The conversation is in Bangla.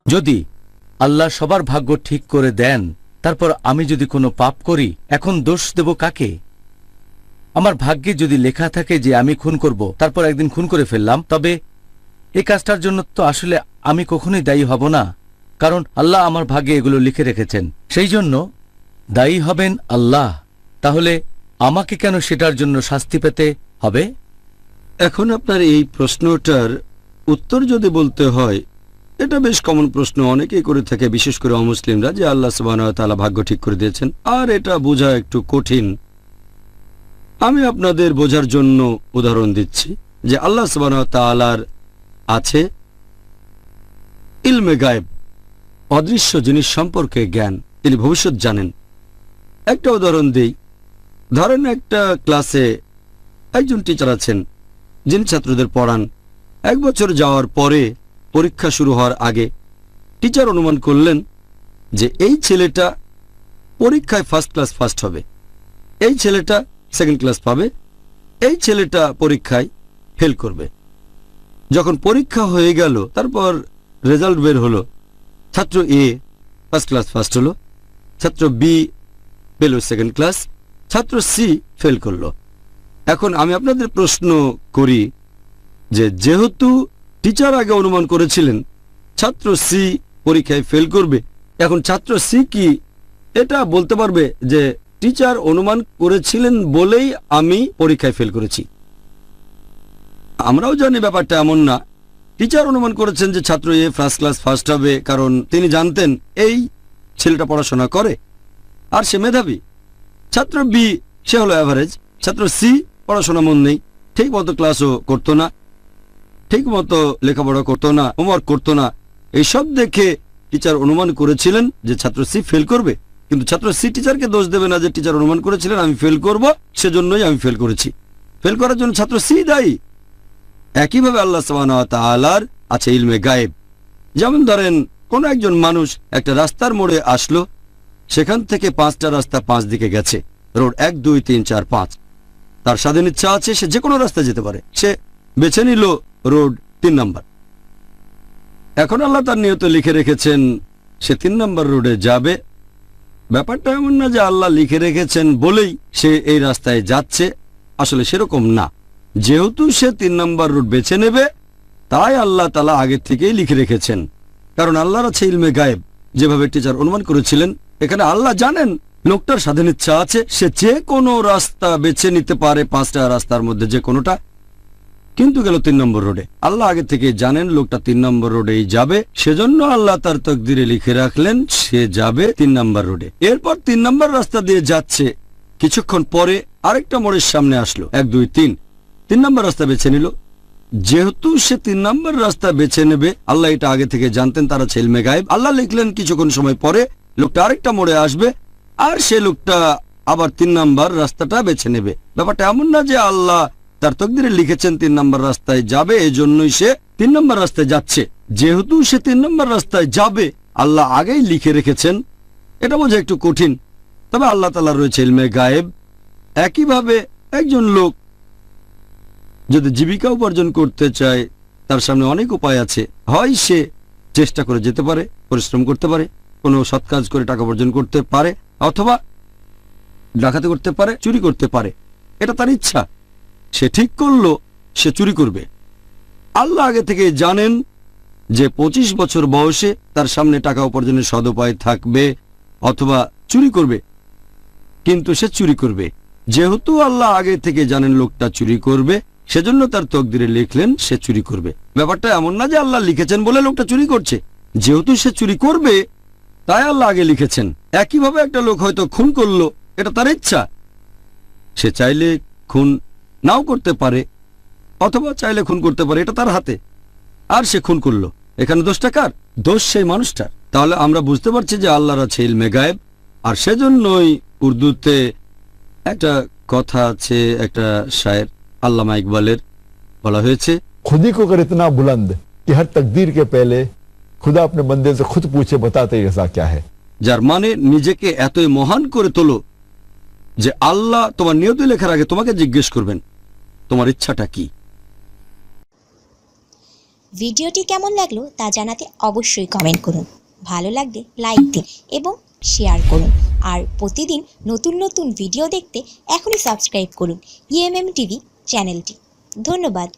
যদি আল্লাহ সবার ভাগ্য ঠিক করে দেন, তারপর আমি যদি কোনো পাপ করি, এখন দোষ দেব কাকে? আমার ভাগ্যে যদি লেখা থাকে যে আমি খুন করব, তারপর একদিন খুন করে ফেললাম, তবে এই কাজটার জন্য তো আসলে আমি কখনোই দায়ী হব না, কারণ আল্লাহ আমার ভাগ্যে এগুলো লিখে রেখেছেন। সেই জন্য দায়ী হবেন আল্লাহ। তাহলে আমাকে কেন সেটার জন্য শাস্তি পেতে হবে? এখন আপনার এই প্রশ্নটার উত্তর যদি বলতে হয়, এটা বেশ কমন প্রশ্ন, অনেকেই করে থাকে, বিশেষ করে অমুসলিমরা, যে আল্লাহ সুবহানাহু ওয়া তাআলা ভাগ্য ঠিক করে দিয়েছেন, আর এটা বোঝা একটু কঠিন। আমি আপনাদের বোঝার জন্য উদাহরণ দিচ্ছি যে আল্লাহ সুবহানাহু ওয়া তাআলার আছে ইলমে গায়েব, অদৃশ্য জিনিস সম্পর্কে জ্ঞান, তিনি ভবিষ্যৎ জানেন। একটা উদাহরণ দিই। ধরেন একটা ক্লাসে একজন টিচার আছেন যিনি ছাত্রদের পড়ান। 1 বছর যাওয়ার পরে, পরীক্ষা শুরু হওয়ার আগে, টিচার অনুমান করলেন যে এই ছেলেটা পরীক্ষায় ফার্স্ট ক্লাস ফার্স্ট হবে, এই ছেলেটা সেকেন্ড ক্লাস পাবে, এই ছেলেটা পরীক্ষায় ফেল করবে। যখন পরীক্ষা হয়ে গেল, তারপর রেজাল্ট বের হলো, ছাত্র এ ফার্স্ট ক্লাস ফার্স্ট হলো, ছাত্র বি পেল সেকেন্ড ক্লাস, ছাত্র সি ফেল করলো। এখন আমি আপনাদের প্রশ্ন করি যে যেহেতু টিচার আগে অনুমান করেছিলেন ছাত্র সি পরীক্ষায় ফেল করবে, এখন ছাত্র সি কি এটা বলতে পারবে যে টিচার অনুমান করেছিলেন বলেই আমি পরীক্ষায় ফেল করেছি? আমরাও জানি ব্যাপারটা এমন না। টিচার অনুমান করেছেন যে ছাত্র এ ফার্স্ট ক্লাস ফার্স্ট হবে, কারণ তিনি জানতেন এই ছেলেটা পড়াশোনা করে আর সে মেধাবী। ছাত্র বি সে হলো অ্যাভারেজ। ছাত্র সি পড়াশোনা মন নেই, ঠিক মতো ক্লাসও করতো না, ঠিক মতো লেখাপড়া করতো না, হোমওয়ার্ক করতো না। এইসব দেখে টিচার অনুমান করেছিলেন যে ছাত্র সি ফেল করবে, কিন্তু ছাত্র সি টিচারকে দোষ দেবে না যে টিচার অনুমান করেছিলেন আমি ফেল করব, সেজন্যই আমি ফেল করেছি। ফেল করার জন্য ছাত্র সি দায়ী। একইভাবে আল্লাহ সুবহানাহু ওয়া তাআলার আছে ইলমে গায়েব। যেমন ধরেন কোন একজন মানুষ একটা রাস্তার মোড়ে আসলো, সেখান থেকে 5টা রাস্তা 5 দিকে গেছে, রোড 1 2 3 4 5। তার স্বাধীন ইচ্ছা আছে, সে যে কোনো রাস্তায় যেতে পারে, সে বেছে নিল রোড 3 নাম্বার। এখন আল্লাহ তার নিয়তে লিখে রেখেছেন সে 3 নাম্বার রোডে যাবে। ব্যাপারটা এমন না যে আল্লাহ লিখে রেখেছেন বলেই সে এই রাস্তায় যাচ্ছে, আসলে সেরকম না। যেহেতু সে 3 নাম্বার রোড বেছে নেবে, তাই আল্লাহ তাআলা আগে থেকেই লিখে রেখেছেন, কারণ আল্লাহর আছে ইলমে গায়েব। যেভাবে টিচার অনুমান করেছিলেন, এখানে আল্লাহ জানেন লোকটার স্বাধীন ইচ্ছা আছে, সে যে কোনো রাস্তা বেছে নিতে পারে, 5টা রাস্তার মধ্যে যে কোনোটা, কিন্তু গেল 3 নম্বর রোডে। আল্লাহ আগে থেকে জানেন লোকটা 3 নম্বর রোডেই যাবে, সেজন্য আল্লাহ তার তকদিরে লিখে রাখলেন সে যাবে 3 নম্বর রোডে। এরপর 3 নম্বর রাস্তা দিয়ে যাচ্ছে, কিছুক্ষণ পরে আরেকটা মোড়ের সামনে আসলো, 1 2 3 নম্বর রাস্তা বেছে নিল। যেহেতু সে 3 নম্বর রাস্তা বেছে নেবে, আল্লাহ এটা আগে থেকে জানতেন, তারা ছিল ইলমে গায়েব। আল্লাহ লিখলেন কিছুক্ষণ সময় পরে লোকটা আরেকটা মোড়ে আসবে, আর সে লোকটা আবার 3 নম্বর রাস্তাটা বেছে নেবে। ব্যাপারটা এমন না যে আল্লাহ তার তকদিরে লিখেছেন 3 নম্বর রাস্তায় যাবে, এজন্যই সে 3 নম্বর রাস্তায় যাচ্ছে। যেহেতু সে 3 নম্বর রাস্তায় যাবে, আল্লাহ আগেই লিখে রেখেছেন। এটা বোঝা একটু কঠিন, তবে আল্লাহ তাআলা রয়েছে ইলমে গায়েব। একইভাবে একজন লোক যদি জীবিকা উপার্জন করতে চায়, তার সামনে অনেক উপায় আছে। হয় সে চেষ্টা করে যেতে পারে, পরিশ্রম করতে পারে, কোনো সৎ কাজ করে টাকা উপার্জন করতে পারে, অথবা ডাকাতি করতে পারে, চুরি করতে পারে। এটা তার ইচ্ছা, সে ঠিক করলো সে চুরি করবে। আল্লাহ আগে থেকে জানেন যে 25 বছর বয়সে তার সামনে টাকা উপার্জনের সদ উপায় থাকবে, অথবা চুরি করবে, কিন্তু সে চুরি করবে। যেহেতু আল্লাহ আগে থেকে জানেন লোকটা চুরি করবে, সেজন্য তার তকদিরে লিখলেন সে চুরি করবে। ব্যাপারটা এমন না যে আল্লাহ লিখেছেন বলে লোকটা চুরি করছে, যেহেতু সে চুরি করবে তাই আল্লাহ আগে লিখেছেন। একইভাবে একটা লোক হয়তো খুন করলো, এটা তার ইচ্ছা, সে চাইলে খুন নাও করতে পারে, অথবা চাইলে খুন করতে পারে, এটা তার হাতে, আর সে খুন করলো। এখানে দোষটা কার? দোষ সেই মানুষটার। তাহলে আমরা বুঝতে পারছি যে আল্লাহর আছে ইলমে গায়েব। আর সেজন্যই উর্দুতে একটা কথা আছে, একটা শায়ের আল্লামা ইকবালের, বলা হয়েছে, खुद ही को कर इतना बुलंद कि हर तकदीर के पहले खुदा अपने बंदे से खुद पूछे बताते रजा क्या है। যার মানে নিজেকে এতই মহান করে তোলো যে আল্লাহ তোমার নিয়তি লেখার আগে তোমাকে জিজ্ঞেস করবেন তোমার ইচ্ছাটা কি। ভিডিওটি কেমন লাগলো তা জানাতে অবশ্যই কমেন্ট করুন। ভালো লাগলে লাইক দিন এবং শেয়ার করুন। আর প্রতিদিন নতুন নতুন ভিডিও দেখতে এখনই সাবস্ক্রাইব করুন EMM টিভি চ্যানেলটি। ধন্যবাদ।